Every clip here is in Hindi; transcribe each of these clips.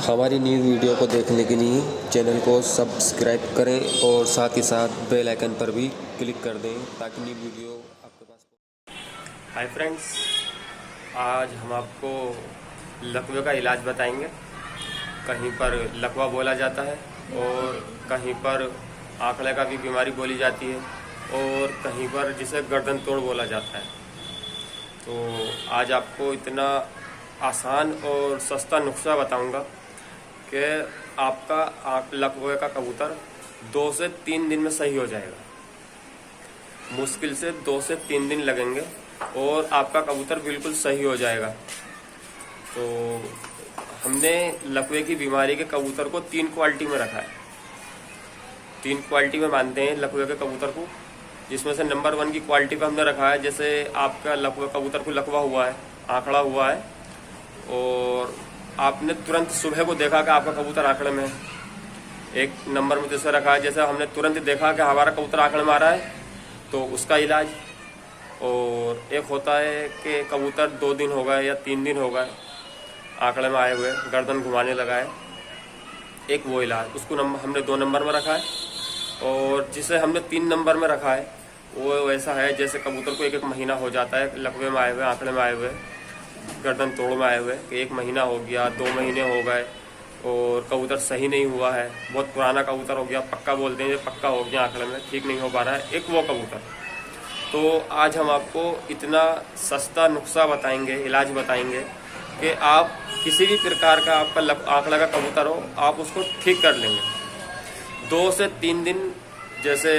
हमारी न्यू वीडियो को देखने के लिए चैनल को सब्सक्राइब करें और साथ ही साथ बेल आइकन पर भी क्लिक कर दें ताकि न्यू वीडियो आपके पास। हाय फ्रेंड्स, आज हम आपको लकवे का इलाज बताएंगे। कहीं पर लकवा बोला जाता है और कहीं पर आंकड़े का भी बीमारी बोली जाती है और कहीं पर जिसे गर्दन तोड़ बोला जाता है। तो आज आपको इतना आसान और सस्ता नुस्खा बताऊंगा कि आपका लकवे का कबूतर 2 से 3 दिन में सही हो जाएगा। मुश्किल से 2 से 3 दिन लगेंगे और आपका कबूतर बिल्कुल सही हो जाएगा। तो हमने लकवे की बीमारी के कबूतर को 3 क्वालिटी में रखा है। 3 क्वालिटी में मानते हैं लकवे के कबूतर को, जिसमें से नंबर 1 की क्वालिटी पे हमने रखा है। जैसे आपका लकवे कबूतर को लकवा हुआ है, आंकड़ा हुआ है और आपने तुरंत सुबह को देखा कि आपका कबूतर आंकड़े में है, एक नंबर में जैसे रखा है। जैसे हमने तुरंत देखा कि हमारा कबूतर आंकड़े में आ रहा है तो उसका इलाज। और एक होता है कि कबूतर 2 दिन हो गए या 3 दिन हो गए आंकड़े में आए हुए, गर्दन घुमाने लगा है, एक वो इलाज। उसको हमने 2 नंबर में रखा है। और जिसे हमने 3 नंबर में रखा है वो ऐसा है जैसे कबूतर को 1 महीना हो जाता है लकवे में आए हुए, आंकड़े में आए हुए, गर्दन तोड़ में आए हुए, कि 1 महीना हो गया, 2 महीने हो गए और कबूतर सही नहीं हुआ है, बहुत पुराना कबूतर हो गया, पक्का बोलते हैं ये पक्का हो गया, आंकड़े में ठीक नहीं हो पा रहा है, एक वो कबूतर। तो आज हम आपको इतना सस्ता नुस्खा बताएंगे, इलाज बताएंगे कि आप किसी भी प्रकार का आपका आंकड़ा का कबूतर हो, आप उसको ठीक कर लेंगे 2 से 3 दिन। जैसे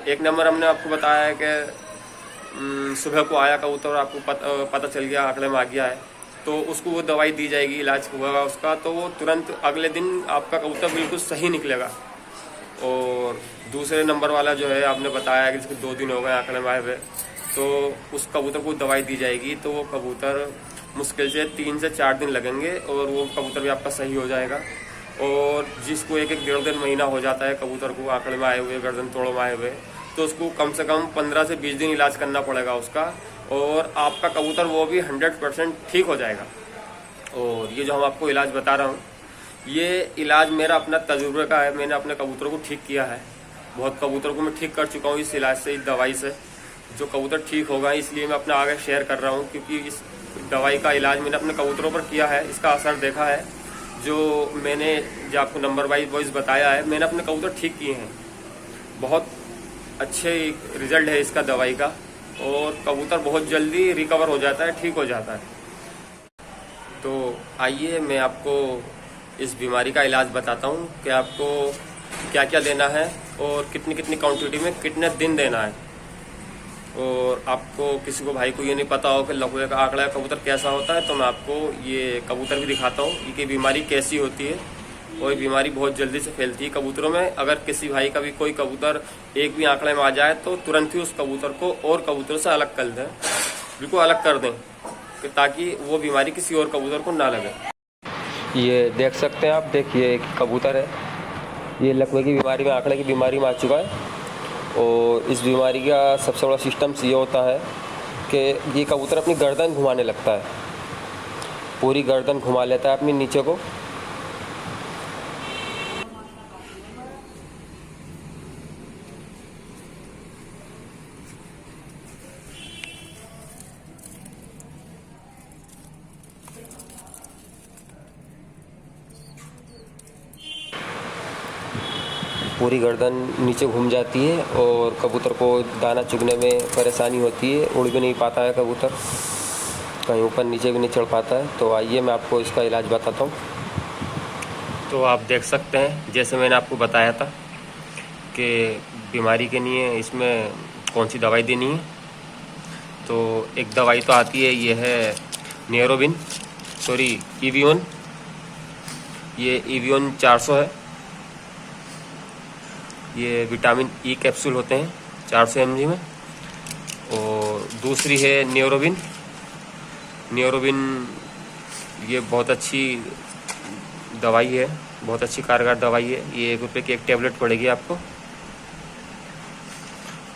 1 नंबर हमने आपको बताया है कि सुबह को आया कबूतर और आपको पता चल गया आंकड़े में आ गया है, तो उसको वो दवाई दी जाएगी, इलाज होगा उसका, तो वो तुरंत अगले दिन आपका कबूतर बिल्कुल सही निकलेगा। और दूसरे नंबर वाला जो है आपने बताया कि जिसके 2 दिन हो गए आंकड़े में आए हुए, तो उस कबूतर को दवाई दी जाएगी, तो वो कबूतर मुश्किल से 3 से 4 दिन लगेंगे और वो कबूतर भी आपका सही हो जाएगा। और जिसको 1-1 महीना हो जाता है कबूतर को आंकड़े में आए हुए, गर्दन तोड़ में आए हुए, तो उसको कम से कम 15 से 20 दिन इलाज करना पड़ेगा उसका, और आपका कबूतर वो भी 100% ठीक हो जाएगा। और ये जो हम आपको इलाज बता रहा हूँ, ये इलाज मेरा अपना तजुर्बे का है। मैंने अपने कबूतरों को ठीक किया है, बहुत कबूतरों को मैं ठीक कर चुका हूँ इस इलाज से, इस दवाई से। जो कबूतर ठीक होगा इसलिए मैं अपना आगे शेयर कर रहा हूँ, क्योंकि इस दवाई का इलाज मैंने अपने कबूतरों पर किया है, इसका असर देखा है। जो मैंने जो आपको नंबर वाइज बताया है, मैंने अपने कबूतर ठीक किए हैं, बहुत अच्छे रिजल्ट है इसका दवाई का, और कबूतर बहुत जल्दी रिकवर हो जाता है, ठीक हो जाता है। तो आइए मैं आपको इस बीमारी का इलाज बताता हूँ कि आपको क्या क्या देना है और कितनी कितनी क्वांटिटी में कितने दिन देना है। और आपको किसी को भाई को ये नहीं पता हो कि लकवे का आंकड़ा कबूतर कैसा होता है, तो मैं आपको ये कबूतर भी दिखाता हूँ ये बीमारी कैसी होती है। और बीमारी बहुत जल्दी से फैलती है कबूतरों में। अगर किसी भाई का भी कोई कबूतर एक भी आंकड़े में आ जाए तो तुरंत ही उस कबूतर को और कबूतरों से अलग कर दें, बिल्कुल अलग कर दें, ताकि वो बीमारी किसी और कबूतर को ना लगे। ये देख सकते हैं आप, देखिए कबूतर है, ये लकवे की बीमारी में, आंकड़े की बीमारी में आ चुका है। और इस बीमारी का सबसे बड़ा सिस्टम ये होता है कि ये कबूतर अपनी गर्दन घुमाने लगता है, पूरी गर्दन घुमा लेता है अपनी नीचे को। पूरी गर्दन नीचे घूम जाती है और कबूतर को दाना चुगने में परेशानी होती है, उड़ भी नहीं पाता है कबूतर, कहीं ऊपर नीचे भी नहीं चढ़ पाता है। तो आइए मैं आपको इसका इलाज बताता हूँ। तो आप देख सकते हैं जैसे मैंने आपको बताया था कि बीमारी के लिए इसमें कौन सी दवाई देनी है। तो एक दवाई तो आती है, ये है एवियन, ये एवियन 400 है। ये विटामिन ई कैप्सूल होते हैं 400 mg में। और दूसरी है न्यूरोबिन, ये बहुत अच्छी दवाई है, बहुत अच्छी कारगर दवाई है। ये 1 रुपये की 1 टैबलेट पड़ेगी आपको।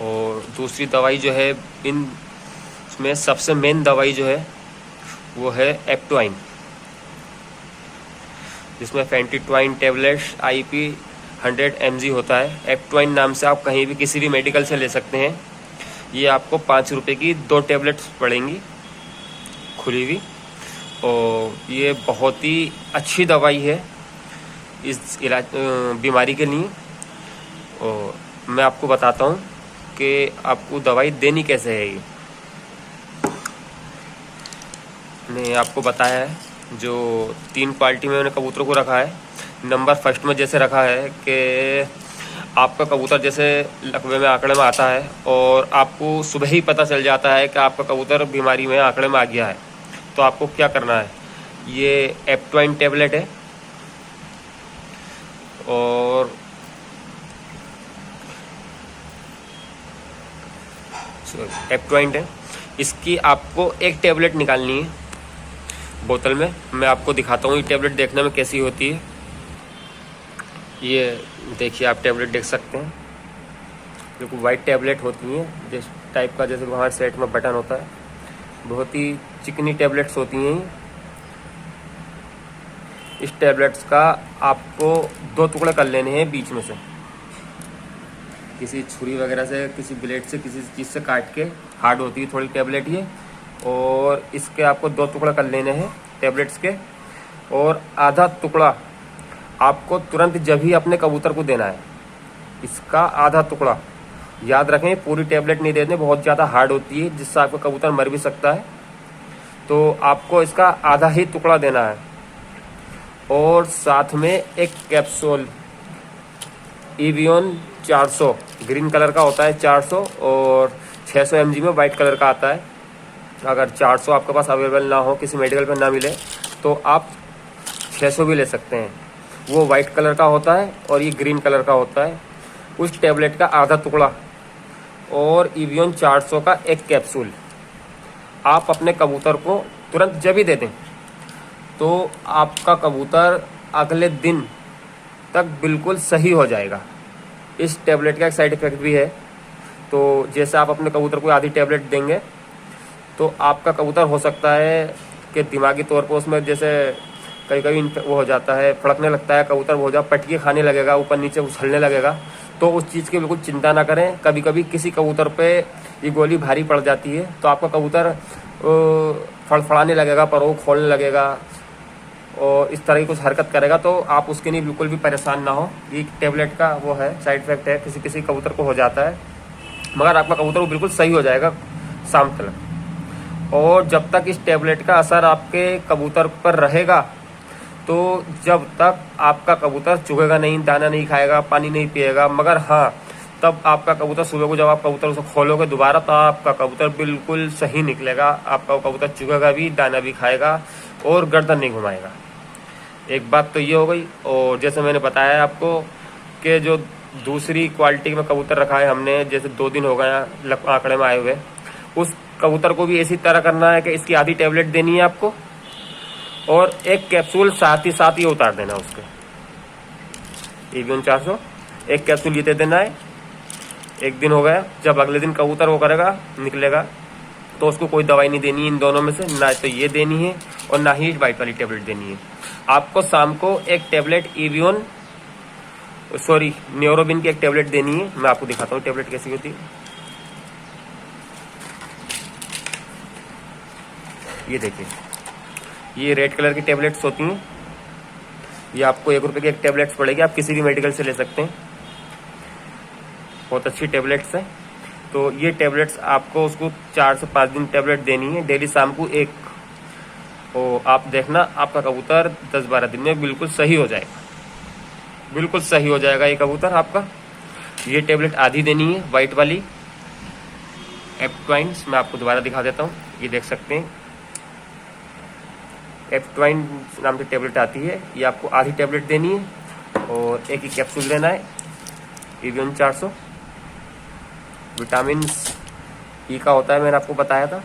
और दूसरी दवाई जो है, इनमें सबसे मेन दवाई जो है वो है एक्टोइन। जिसमें फेंटिट्वाइन टैबलेट्स IP 100 mg होता है। एक्टवाइन नाम से आप कहीं भी किसी भी मेडिकल से ले सकते हैं। ये आपको 5 रुपये की 2 टैबलेट्स पड़ेंगी खुली हुई, और ये बहुत ही अच्छी दवाई है इस इलाज बीमारी के लिए। और मैं आपको बताता हूँ कि आपको दवाई देनी कैसे है। ये मैंने आपको बताया है, जो 3 क्वालिटी में मैंने कबूतरों को रखा है। नंबर फर्स्ट में जैसे रखा है कि आपका कबूतर जैसे लकवे में आंकड़े में आता है और आपको सुबह ही पता चल जाता है कि आपका कबूतर बीमारी में आंकड़े में आ गया है, तो आपको क्या करना है, ये एक्टवाइन टैबलेट है और एक्टवाइन है। इसकी आपको एक टैबलेट निकालनी है बोतल में। मैं आपको दिखाता हूँ ये टैबलेट देखने में कैसी होती है। ये देखिए, आप टैबलेट देख सकते हैं, बिल्कुल वाइट टैबलेट होती हैं जिस टाइप का, जैसे वहाँ सेट में बटन होता है। बहुत ही चिकनी टैबलेट्स होती हैं ये। इस टैबलेट्स का आपको 2 टुकड़े कर लेने हैं बीच में से, किसी छुरी वगैरह से, किसी ब्लेड से, किसी चीज़ से काट के। हार्ड होती है थोड़ी टैबलेट ये, और इसके आपको 2 टुकड़े कर लेने हैं टैबलेट्स के, और आधा टुकड़ा आपको तुरंत जब ही अपने कबूतर को देना है। इसका आधा टुकड़ा, याद रखें पूरी टैबलेट नहीं देते, बहुत ज़्यादा हार्ड होती है जिससे आपका कबूतर मर भी सकता है। तो आपको इसका आधा ही टुकड़ा देना है, और साथ में एक कैप्सूल एवियन 400 ग्रीन कलर का होता है 400, और 600 mg में वाइट कलर का आता है। अगर 400 आपके पास अवेलेबल ना हो, किसी मेडिकल पर ना मिले, तो आप 600 भी ले सकते हैं। वो वाइट कलर का होता है और ये ग्रीन कलर का होता है। उस टैबलेट का आधा टुकड़ा और एवियन 400 का एक कैप्सूल आप अपने कबूतर को तुरंत जब ही दे दें, तो आपका कबूतर अगले दिन तक बिल्कुल सही हो जाएगा। इस टैबलेट का एक साइड इफेक्ट भी है। तो जैसे आप अपने कबूतर को आधी टैबलेट देंगे, तो आपका कबूतर हो सकता है कि दिमागी तौर पर उसमें जैसे कभी कभी वो हो जाता है, फड़कने लगता है कबूतर, हो जाए पटकी खाने लगेगा, ऊपर नीचे उछलने लगेगा। तो उस चीज़ की बिल्कुल चिंता ना करें। कभी कभी किसी कबूतर पे ये गोली भारी पड़ जाती है, तो आपका कबूतर फड़फड़ाने लगेगा, परों खोलने लगेगा और इस तरह की कुछ हरकत करेगा, तो आप उसके लिए बिल्कुल भी परेशान ना हो। ये टैबलेट का वो है, साइड इफेक्ट है, किसी किसी कबूतर को हो जाता है, मगर आपका कबूतर वो बिल्कुल सही हो जाएगा शाम तक। और जब तक इस टैबलेट का असर आपके कबूतर पर रहेगा, तो जब तक आपका कबूतर चुगेगा नहीं, दाना नहीं खाएगा, पानी नहीं पिएगा, मगर हाँ, तब आपका कबूतर सुबह को जब आप कबूतर उसे खोलोगे दोबारा, तो आपका कबूतर बिल्कुल सही निकलेगा। आपका कबूतर चुगेगा भी, दाना भी खाएगा और गर्दन नहीं घुमाएगा। एक बात तो ये हो गई। और जैसे मैंने बताया आपको कि जो दूसरी क्वालिटी में कबूतर रखा है हमने, जैसे 2 दिन हो गया आंकड़े में आए हुए, उस कबूतर को भी इसी तरह करना है कि इसकी आधी टैबलेट देनी है आपको, और एक कैप्सूल साथ ही साथ ये उतार देना उसके। एवियन 400 एक कैप्सूल ये दे देना है। 1 दिन हो गया, जब अगले दिन कबूतर वो करेगा, निकलेगा, तो उसको कोई दवाई नहीं देनी है इन दोनों में से, ना तो ये देनी है और ना ही वाइट वाली टैबलेट देनी है। आपको शाम को एक टैबलेट न्यूरोबिन की एक टैबलेट देनी है। मैं आपको दिखाता हूँ टैबलेट कैसी होती है। ये देखिए, ये रेड कलर की टैबलेट्स होती हैं। ये आपको 1 रुपये की एक टैबलेट्स पड़ेगी, आप किसी भी मेडिकल से ले सकते हैं। बहुत अच्छी टैबलेट्स है। तो ये टैबलेट्स आपको उसको 4 से 5 दिन टैबलेट देनी है, डेली शाम को 1। और आप देखना आपका कबूतर 10-12 दिन में बिल्कुल सही हो जाएगा, बिल्कुल सही हो जाएगा ये कबूतर आपका। ये टैबलेट आधी देनी है, वाइट वाली एक्टवाइन्स। मैं आपको दोबारा दिखा देता हूँ, ये देख सकते हैं, एक्टवाइन नाम की टैबलेट आती है। ये आपको आधी टैबलेट देनी है और एक ही कैप्सूल देना है। एवियन 400 विटामिन ई का होता है, मैंने आपको बताया था,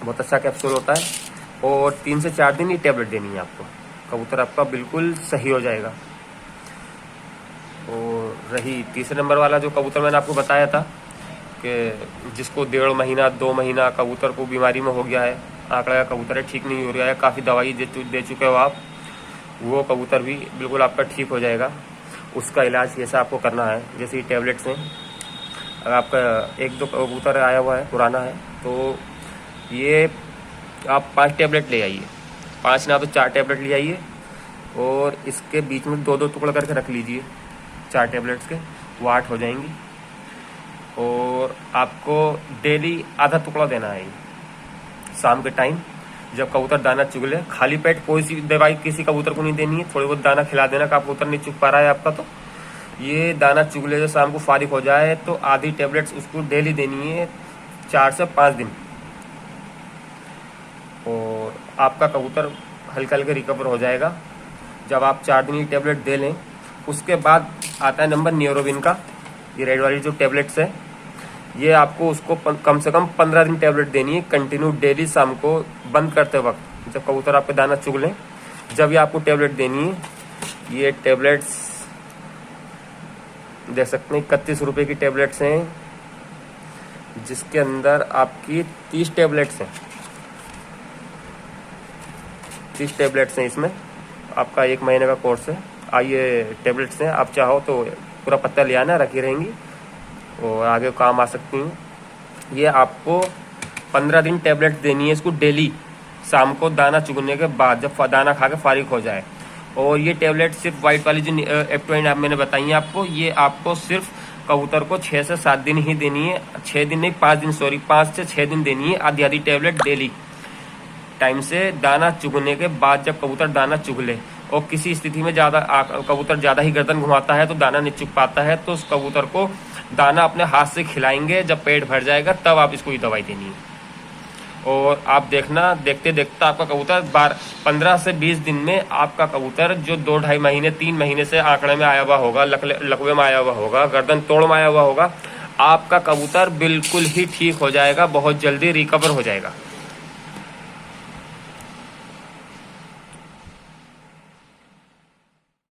बहुत अच्छा कैप्सूल होता है। और 3 से 4 दिन ये टैबलेट देनी है आपको, कबूतर आपका बिल्कुल सही हो जाएगा। और रही तीसरे नंबर वाला जो कबूतर मैंने आपको बताया था कि जिसको 1.5 महीना 2 महीना कबूतर को बीमारी में हो गया है, आंकड़ा का कबूतर है, ठीक नहीं हो रहा है, काफ़ी दवाई दे चुके हो आप, वो कबूतर भी बिल्कुल आपका ठीक हो जाएगा। उसका इलाज कैसा आपको करना है, जैसे टैबलेट्स हैं, अगर आपका 1-2 कबूतर आया हुआ है, पुराना है, तो ये आप 5 टैबलेट ले आइए, 5 ना तो 4 टैबलेट ले आइए और इसके बीच में 2-2 टुकड़ा करके रख लीजिए 4 टैबलेट्स के, वो 8 हो जाएंगी। और आपको डेली आधा टुकड़ा देना है शाम के टाइम, जब कबूतर दाना चुग ले। खाली पेट कोई सी दवाई किसी कबूतर को नहीं देनी है, थोड़ी बहुत दाना खिला देना का कबूतर नहीं चुग पा रहा है आपका, तो ये दाना चुग ले, जो शाम को फारिग हो जाए तो आधी टैबलेट्स उसको डेली देनी है 4 से 5 दिन, और आपका कबूतर हल्का हल्का रिकवर हो जाएगा। जब आप 4 दिन की टैबलेट दे लें, उसके बाद आता है नंबर न्यूरोबिन का। ये रेड वाली जो टैबलेट्स है, ये आपको उसको कम से कम 15 दिन टैबलेट देनी है कंटिन्यू, डेली शाम को बंद करते वक्त, जब कबूतर आपके दाना चुग लें, जब ये आपको टैबलेट देनी है। ये टैबलेट्स देख सकते हैं 31 रुपये की टैबलेट्स हैं, जिसके अंदर आपकी 30 टैबलेट्स हैं। 30 टैबलेट्स हैं इसमें, आपका 1 महीने का कोर्स है। आइए टैबलेट्स हैं, आप चाहो तो पूरा पत्ता ले आना, रखी रहेंगी और आगे काम आ सकती हैं। ये आपको 15 दिन टैबलेट देनी है इसको डेली, शाम को दाना चुगने के बाद, जब दाना खा के फारिग हो जाए। और ये टैबलेट सिर्फ वाइट वाली जो F20 आप मैंने बताई है आपको, ये आपको सिर्फ कबूतर को 6 से 7 दिन ही देनी है, 6 दिन नहीं 5 दिन, सॉरी 5 से 6 दिन देनी है आधी आधी टैबलेट डेली टाइम से, दाना चुगने के बाद। जब कबूतर दाना चुग ले और किसी स्थिति में कबूतर ज़्यादा ही गर्दन घुमाता है तो दाना नहीं चुग पाता है, तो उस कबूतर को दाना अपने हाथ से खिलाएंगे, जब पेट भर जाएगा तब आप इसको ये दवाई देनी है। और आप देखना, देखते देखते आपका कबूतर 15 से 20 दिन में आपका कबूतर जो 2-2.5 महीने 3 महीने से आंकड़े में आया हुआ होगा, लकवे में आया हुआ होगा, गर्दन तोड़ में आया हुआ होगा, आपका कबूतर बिल्कुल ही ठीक हो जाएगा, बहुत जल्दी रिकवर हो जाएगा।